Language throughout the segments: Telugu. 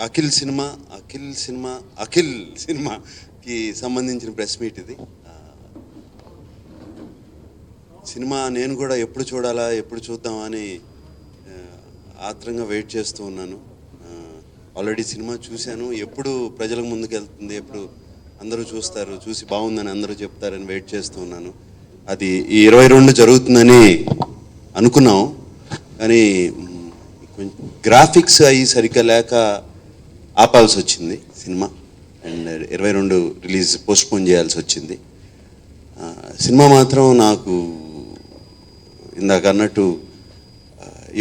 అఖిల్ సినిమా అఖిల్ సినిమాకి సంబంధించిన ప్రెస్ మీట్ ఇది. సినిమా నేను కూడా ఎప్పుడు చూడాలా, ఎప్పుడు చూద్దామా అని ఆత్రంగా వెయిట్ చేస్తూ ఉన్నాను. ఆల్రెడీ సినిమా చూశాను. ఎప్పుడు ప్రజలకు ముందుకు వెళ్తుంది, ఎప్పుడు అందరూ చూస్తారు, చూసి బాగుందని అందరూ చెప్తారని వెయిట్ చేస్తూ ఉన్నాను. అది ఈ 22 జరుగుతుందని అనుకున్నాం, కానీ కొంచెం గ్రాఫిక్స్ అయ్యి సరిగ్గా లేక ఆపాల్సి వచ్చింది సినిమా. అండ్ 22 రిలీజ్ పోస్ట్పోన్ చేయాల్సి వచ్చింది. సినిమా మాత్రం నాకు ఇందాక అన్నట్టు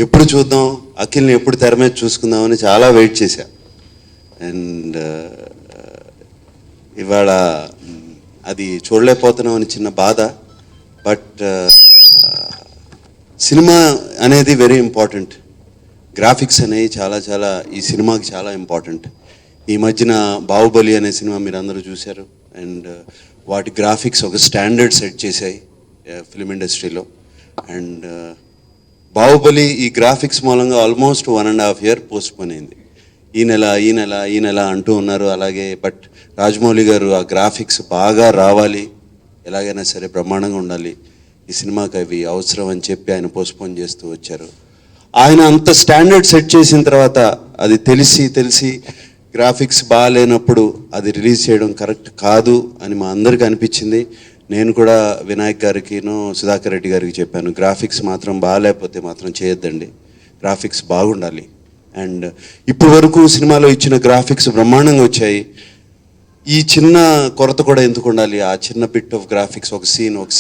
ఎప్పుడు చూద్దాం, అఖిల్ని ఎప్పుడు తెర మీద చూసుకుందామని చాలా వెయిట్ చేశా. అండ్ ఇవాళ అది చూడలేకపోతున్నామని చిన్న బాధ. బట్ సినిమా అనేది వెరీ ఇంపార్టెంట్. గ్రాఫిక్స్ అనేవి చాలా చాలా ఈ సినిమాకి చాలా ఇంపార్టెంట్. ఈ మధ్యన బాహుబలి అనే సినిమా మీరు అందరూ చూశారు. అండ్ వాటి గ్రాఫిక్స్ ఒక స్టాండర్డ్ సెట్ చేశాయి ఫిలిం ఇండస్ట్రీలో. అండ్ బాహుబలి ఈ గ్రాఫిక్స్ మూలంగా ఆల్మోస్ట్ 1.5 year పోస్ట్పోన్ అయింది. ఈ నెల అంటూ ఉన్నారు. అలాగే బట్ రాజమౌళి గారు ఆ గ్రాఫిక్స్ బాగా రావాలి, ఎలాగైనా సరే బ్రహ్మాండంగా ఉండాలి, ఈ సినిమాకి అవి అవసరం అని చెప్పి ఆయన పోస్ట్పోన్ చేస్తూ వచ్చారు. ఆయన అంత స్టాండర్డ్ సెట్ చేసిన తర్వాత అది తెలిసి గ్రాఫిక్స్ బాగాలేనప్పుడు అది రిలీజ్ చేయడం కరెక్ట్ కాదు అని మా అందరికీ అనిపించింది. నేను కూడా వినాయక్ గారికినో సుధాకర్ రెడ్డి గారికి చెప్పాను, గ్రాఫిక్స్ మాత్రం బాగాలేకపోతే మాత్రం చేయొద్దండి, గ్రాఫిక్స్ బాగుండాలి. అండ్ ఇప్పటి వరకు సినిమాలో ఇచ్చిన గ్రాఫిక్స్ బ్రహ్మాండంగా వచ్చాయి. ఈ చిన్న కొరత కూడా ఎందుకు ఉండాలి? ఆ చిన్న బిట్ ఆఫ్ గ్రాఫిక్స్, ఒక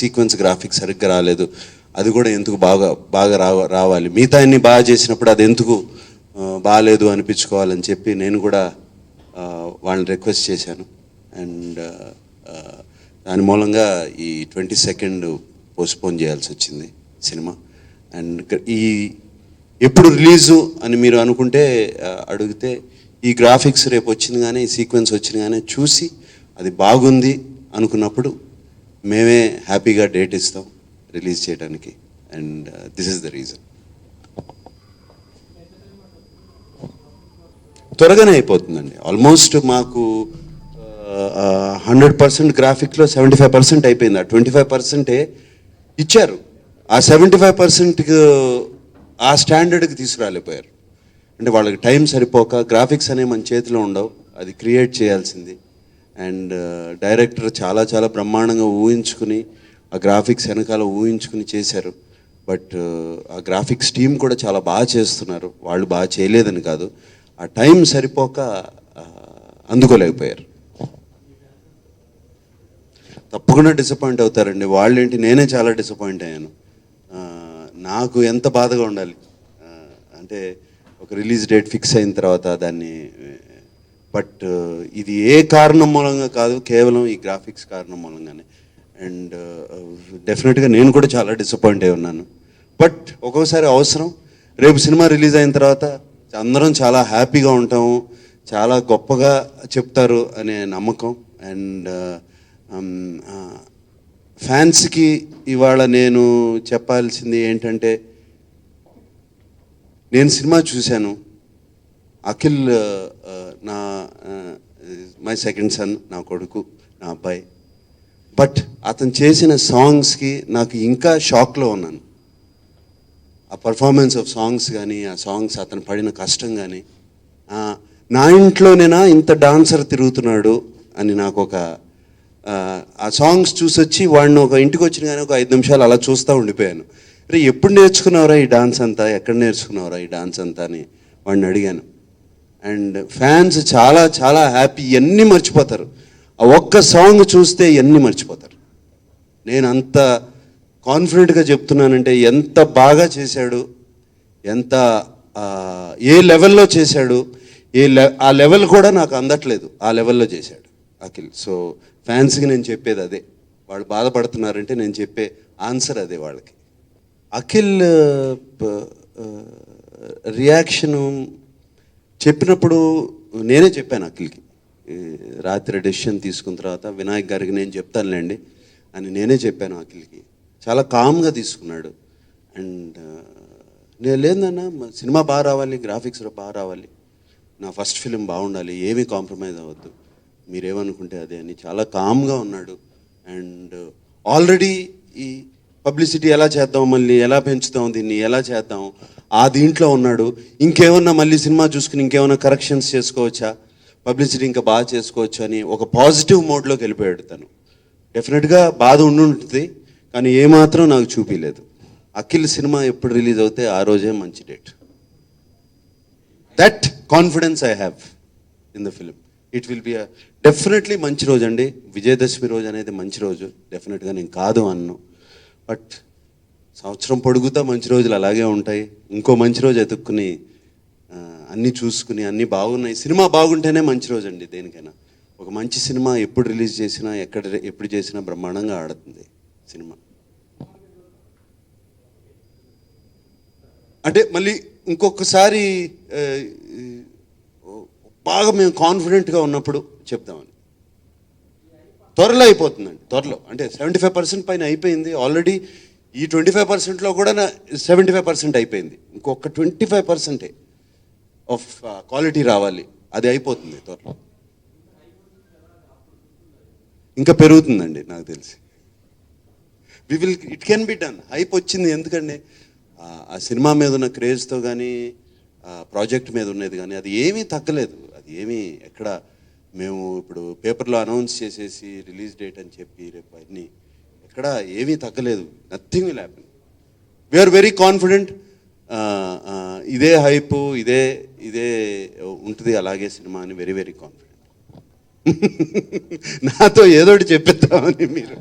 సీక్వెన్స్ గ్రాఫిక్స్ సరిగ్గా రాలేదు, అది కూడా ఎందుకు బాగా రావాలి, మిగతా అన్ని బాగా చేసినప్పుడు అది ఎందుకు బాగాలేదు అనిపించుకోవాలని చెప్పి నేను కూడా వాళ్ళని రిక్వెస్ట్ చేశాను. అండ్ దాని మూలంగా ఈ 22 పోస్ట్పోన్ చేయాల్సి వచ్చింది సినిమా. అండ్ ఈ ఎప్పుడు రిలీజు అని మీరు అనుకుంటే అడిగితే ఈ గ్రాఫిక్స్ రేపు వచ్చింది కానీ, ఈ సీక్వెన్స్ వచ్చింది కానీ చూసి అది బాగుంది అనుకున్నప్పుడు మేమే హ్యాపీగా డేట్ ఇస్తాం రిలీజ్ చేయడానికి. And this is the reason. త్వరగానే అయిపోతుందండి. ఆల్మోస్ట్ మాకు 100% గ్రాఫిక్లో 75% అయిపోయింది. ఆ 25% ఇచ్చారు. ఆ 75% ఆ స్టాండర్డ్కి తీసుకురాలేకపోయారు. అంటే వాళ్ళకి టైం సరిపోక, గ్రాఫిక్స్ అనేవి మన చేతిలో ఉండవు, అది క్రియేట్ చేయాల్సింది. అండ్ డైరెక్టర్ చాలా చాలా బ్రహ్మాండంగా ఊహించుకుని ఆ గ్రాఫిక్స్ వెనకాల ఊహించుకుని చేశారు. బట్ ఆ గ్రాఫిక్స్ టీం కూడా చాలా బాగా చేస్తున్నారు, వాళ్ళు బాగా చేయలేదని కాదు, ఆ టైం సరిపోక అందుకోలేకపోయారు. తప్పకుండా డిసప్పాయింట్ అవుతారండి. వాళ్ళేంటి, నేనే చాలా డిసప్పాయింట్ అయ్యాను. నాకు ఎంత బాధగా ఉండాలి అంటే ఒక రిలీజ్ డేట్ ఫిక్స్ అయిన తర్వాత దాన్ని, బట్ ఇది ఏ కారణం మూలంగా కాదు, కేవలం ఈ గ్రాఫిక్స్ కారణం మూలంగానే. అండ్ డెఫినెట్గా నేను కూడా చాలా డిసప్పాయింట్ అయి ఉన్నాను. బట్ ఒక్కోసారి అవసరం. రేపు సినిమా రిలీజ్ అయిన తర్వాత అందరం చాలా హ్యాపీగా ఉంటాము, చాలా గొప్పగా చెప్తారు అనే నమ్మకం. అండ్ ఫ్యాన్స్కి ఇవాళ నేను చెప్పాల్సింది ఏంటంటే, నేను సినిమా చూశాను. అఖిల్ నా మై సెకండ్ సన్, నా కొడుకు, నా అబ్బాయి. బట్ అతను చేసిన సాంగ్స్కి నాకు ఇంకా షాక్లో ఉన్నాను. ఆ పర్ఫార్మెన్స్ ఆఫ్ సాంగ్స్ కానీ, ఆ సాంగ్స్ అతను పడిన కష్టం కానీ, నా ఇంట్లోనేనా ఇంత డాన్సర్ తిరుగుతున్నాడు అని నాకు ఒక ఆ సాంగ్స్ చూసొచ్చి వాడిని ఒక ఇంటికి వచ్చిన కానీ ఒక 5 నిమిషాలు అలా చూస్తూ ఉండిపోయాను. అరే ఎప్పుడు నేర్చుకున్నావురా ఈ డాన్స్ అంతా, ఎక్కడ నేర్చుకున్నావురా ఈ డాన్స్ అంతా అని వాడిని అడిగాను. అండ్ ఫ్యాన్స్ చాలా చాలా హ్యాపీ, ఇవన్నీ మర్చిపోతారు. ఆ ఒక్క సాంగ్ చూస్తే ఇవన్నీ మర్చిపోతారు. నేను అంత కాన్ఫిడెంట్గా చెప్తున్నానంటే ఎంత బాగా చేశాడు, ఎంత ఏ లెవెల్లో చేశాడు, ఆ లెవెల్ కూడా నాకు అందట్లేదు, ఆ లెవెల్లో చేశాడు అఖిల్. సో ఫ్యాన్స్కి నేను చెప్పేది అదే. వాళ్ళు బాధపడుతున్నారంటే నేను చెప్పే ఆన్సర్ అదే వాళ్ళకి. అఖిల్ రియాక్షను చెప్పినప్పుడు నేనే చెప్పాను అఖిల్కి, రాత్రి డెసిషన్ తీసుకున్న తర్వాత వినాయక్ గారికి నేను చెప్తానులేండి అని నేనే చెప్పాను అఖిల్కి. చాలా కామ్గా తీసుకున్నాడు. అండ్ నేను లేదన్నా సినిమా బాగా రావాలి, గ్రాఫిక్స్ బాగా రావాలి, నా ఫస్ట్ ఫిలిం బాగుండాలి, ఏమీ కాంప్రమైజ్ అవ్వద్దు, మీరేమనుకుంటే అదే అని చాలా కామ్గా ఉన్నాడు. అండ్ ఆల్రెడీ ఈ పబ్లిసిటీ ఎలా చేద్దాం, మళ్ళీ ఎలా పెంచుతాం, దీన్ని ఎలా చేద్దాం, ఆ దీంట్లో ఉన్నాడు. ఇంకేమన్నా మళ్ళీ సినిమా చూసుకుని ఇంకేమన్నా కరెక్షన్స్ చేసుకోవచ్చా, పబ్లిసిటీ ఇంకా బాగా చేసుకోవచ్చు అని ఒక పాజిటివ్ మోడ్లోకి వెళ్ళిపోయాడు తను. డెఫినెట్గా బాధ ఉండుంటుంది, కానీ ఏమాత్రం నాకు చూపించలేదు. అఖిల్ సినిమా ఎప్పుడు రిలీజ్ అవుతే ఆ రోజే మంచి date. That confidence I have in the film. It will be definitely మంచి రోజు అండి. విజయదశమి రోజు అనేది మంచి రోజు, డెఫినెట్గా నేను కాదు అన్ను. బట్ సంవత్సరం పొడుగుతా మంచి రోజులు అలాగే ఉంటాయి. ఇంకో మంచి రోజు ఎతుక్కుని అన్నీ చూసుకుని అన్నీ బాగున్నాయి, సినిమా బాగుంటేనే మంచి రోజు అండి దేనికైనా. ఒక మంచి సినిమా ఎప్పుడు రిలీజ్ చేసినా ఎప్పుడు చేసినా బ్రహ్మాండంగా ఆడుతుంది సినిమా. అంటే మళ్ళీ ఇంకొకసారి బాగా మేము కాన్ఫిడెంట్గా ఉన్నప్పుడు చెప్తామని. త్వరలో అయిపోతుందండి, త్వరలో అంటే 75% పైన అయిపోయింది ఆల్రెడీ. ఈ 25%లో కూడా 75% అయిపోయింది. ఇంకొక 25% ఆఫ్ క్వాలిటీ రావాలి, అది అయిపోతుంది త్వరలో. ఇంకా పెరుగుతుందండి నాకు తెలిసి. It can be done. Hype వచ్చింది ఎందుకండి, ఆ సినిమా మీద ఉన్న క్రేజ్తో కానీ ప్రాజెక్ట్ మీద ఉన్నది కానీ అది ఏమీ తగ్గలేదు. అది ఏమీ ఎక్కడ మేము ఇప్పుడు పేపర్లో అనౌన్స్ చేసేసి రిలీజ్ డేట్ అని చెప్పి రేపు అన్నీ ఎక్కడ ఏమీ తగ్గలేదు. Nothing will happen. We are very confident. ఇదే హైప్, ఇదే ఇదే ఉంటుంది అలాగే సినిమా అని వెరీ వెరీ కాన్ఫిడెంట్. నాతో ఏదోటి చెప్పేద్దామని మీరు.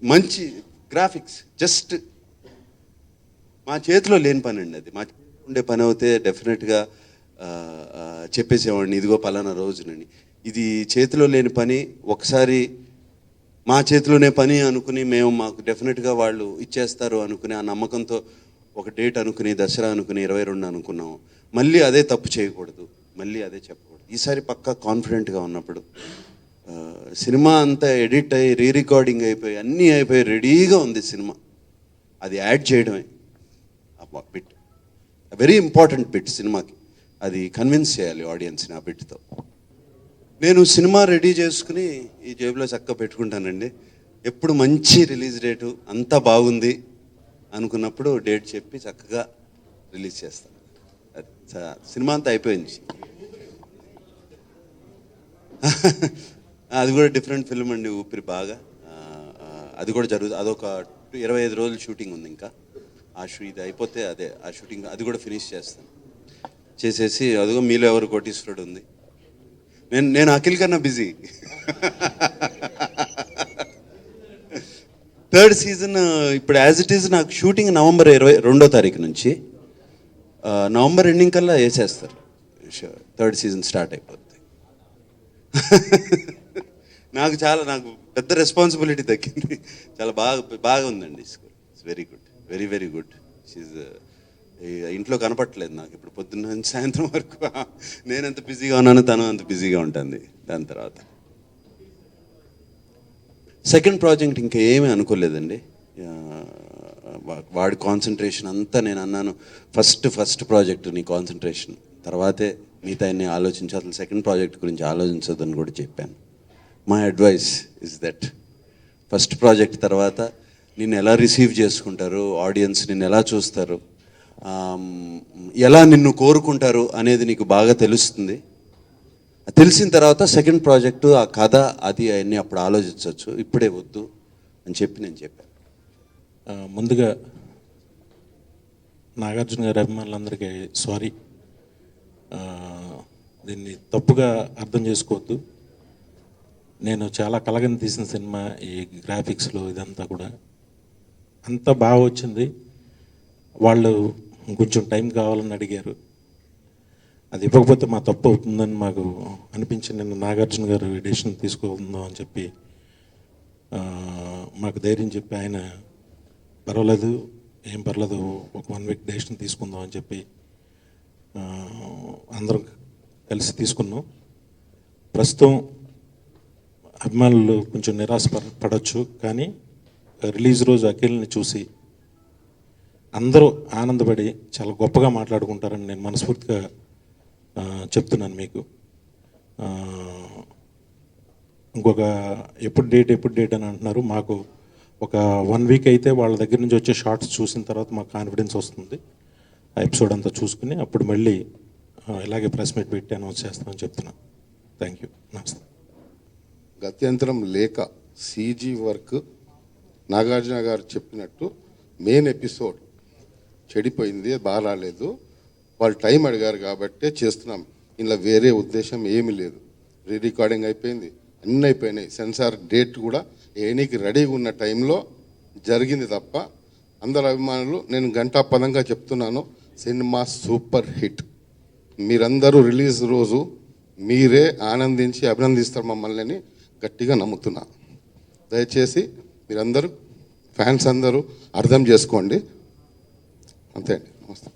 మంచి గ్రాఫిక్స్ జస్ట్ మా చేతిలో లేని పని అండి అది. మా చేతిలో ఉండే పని అవుతే డెఫినెట్గా చెప్పేసేవాడిని ఇదిగో పలానా రోజునని. ఇది చేతిలో లేని పని. ఒకసారి మా చేతిలోనే పని అనుకుని మేము మాకు డెఫినెట్గా వాళ్ళు ఇచ్చేస్తారు అనుకుని ఆ నమ్మకంతో ఒక డేట్ అనుకుని దసరా అనుకుని 22 అనుకున్నాము. మళ్ళీ అదే తప్పు చేయకూడదు, మళ్ళీ అదే చెప్పకూడదు. ఈసారి పక్కా కాన్ఫిడెంట్గా ఉన్నప్పుడు సినిమా అంతా ఎడిట్ అయ్యి రీరికార్డింగ్ అయిపోయి అన్నీ అయిపోయి రెడీగా ఉంది సినిమా. అది యాడ్ చేయడమే బిట్, వెరీ ఇంపార్టెంట్ బిట్ సినిమాకి. అది కన్విన్స్ చేయాలి ఆడియన్స్ని ఆ బిట్తో. నేను సినిమా రెడీ చేసుకుని ఈ జేబులో చక్కగా పెట్టుకుంటానండి. ఎప్పుడు మంచి రిలీజ్ డేటు అంతా బాగుంది అనుకున్నప్పుడు డేట్ చెప్పి చక్కగా రిలీజ్ చేస్తాను. సినిమా అంతా అయిపోయింది. అది కూడా డిఫరెంట్ ఫిల్మ్ అండి, ఊపిరి బాగా. అది కూడా జరుగుతుంది. అదొక 25 రోజులు షూటింగ్ ఉంది ఇంకా. ఇది అయిపోతే అదే ఆ షూటింగ్ అది కూడా ఫినిష్ చేస్తాను. చేసేసి అదిగో మీలో ఎవరు కోటీశ్వరుడు ఉంది. నేను అఖిల్ కన్నా బిజీ. 3rd సీజన్ ఇప్పుడు యాజ్ ఇట్ ఈజ్ నాకు షూటింగ్ నవంబర్ 22వ తారీఖు నుంచి నవంబర్ ఎండింగ్ కల్లా వేసేస్తారు. 3rd సీజన్ స్టార్ట్ అయిపోతుంది. నాకు పెద్ద రెస్పాన్సిబిలిటీ తగ్గింది. చాలా బాగా ఉందండి. It's very good, very very good. She's ఇంట్లో కనపట్టలేదు నాకు ఇప్పుడు పొద్దున్న నుంచి సాయంత్రం వరకు. నేను ఎంత బిజీగా ఉన్నాను తను అంత బిజీగా ఉంటుంది. దాని తర్వాత సెకండ్ ప్రాజెక్ట్ ఇంకా ఏమీ అనుకోలేదండి. వాడి కాన్సన్ట్రేషన్ అంతా నేను అన్నాను, ఫస్ట్ ప్రాజెక్ట్ నీ కాన్సన్ట్రేషన్, తర్వాతే మిగతా అన్ని ఆలోచించి అసలు సెకండ్ ప్రాజెక్ట్ గురించి ఆలోచించదని కూడా చెప్పాను. My advice is that first project తర్వాత నిన్ను ఎలా రిసీవ్ చేసుకుంటారు ఆడియన్స్, నిన్ను ఎలా చూస్తారు, ఎలా నిన్ను కోరుకుంటారు అనేది నీకు బాగా తెలుస్తుంది. తెలిసిన తర్వాత సెకండ్ ప్రాజెక్టు ఆ కథ అది అవన్నీ అప్పుడు ఆలోచించవచ్చు, ఇప్పుడే వద్దు అని చెప్పి నేను చెప్పాను. ముందుగా నాగార్జున గారి అభిమానులందరికీ సారీ. దీన్ని తప్పుగా అర్థం చేసుకోవద్దు. నేను చాలా కలగని తీసిన సినిమా. ఈ గ్రాఫిక్స్లో ఇదంతా కూడా అంత బాగా వచ్చింది. వాళ్ళు కొంచెం టైం కావాలని అడిగారు. అది ఇవ్వకపోతే మా తప్పు అవుతుందని మాకు అనిపించి నేను నాగార్జున గారు ఎడిషన్ తీసుకుందాం అని చెప్పి మాకు ధైర్యం చెప్పి ఆయన పర్వాలేదు ఏం పర్లేదు ఒక 1 వీక్ డెసిషన్ తీసుకుందాం అని చెప్పి అందరం కలిసి తీసుకున్నాం. ప్రస్తుతం అభిమానులు కొంచెం నిరాశ పడవచ్చు, కానీ రిలీజ్ రోజు అఖిల్ని చూసి అందరూ ఆనందపడి చాలా గొప్పగా మాట్లాడుకుంటారని నేను మనస్ఫూర్తిగా చెప్తున్నాను మీకు. ఇంకొక ఎప్పుడు డేట్ అని అంటున్నారు. మాకు ఒక 1 వీక్ అయితే వాళ్ళ దగ్గర నుంచి వచ్చే షార్ట్స్ చూసిన తర్వాత మాకు కాన్ఫిడెన్స్ వస్తుంది. ఆ ఎపిసోడ్ అంతా చూసుకుని అప్పుడు మళ్ళీ ఇలాగే ప్రెస్ మీట్ పెట్టి అనౌన్స్ చేస్తామని చెప్తున్నాను. Thank you. నమస్తే. గత్యంతరం లేక సీజీ వర్క్ నాగార్జున గారు చెప్పినట్టు మెయిన్ ఎపిసోడ్ చెడిపోయింది, బాగా రాలేదు. వాళ్ళు టైం అడిగారు కాబట్టే చేస్తున్నాం. ఇలా వేరే ఉద్దేశం ఏమీ లేదు. రీ రికార్డింగ్ అయిపోయింది, అన్నీ అయిపోయినాయి. సెన్సార్ డేట్ కూడా ఏనికి రెడీగా ఉన్న టైంలో జరిగింది తప్ప అందరు అభిమానులు, నేను గంటాపదంగా చెప్తున్నాను, సినిమా సూపర్ హిట్. మీరందరూ రిలీజ్ రోజు మీరే ఆనందించి అభినందిస్తారు మమ్మల్ని అని గట్టిగా నమ్ముతున్నా. దయచేసి మీరందరూ ఫ్యాన్స్ అందరూ అర్థం చేసుకోండి. అంతే అండి. నమస్తే.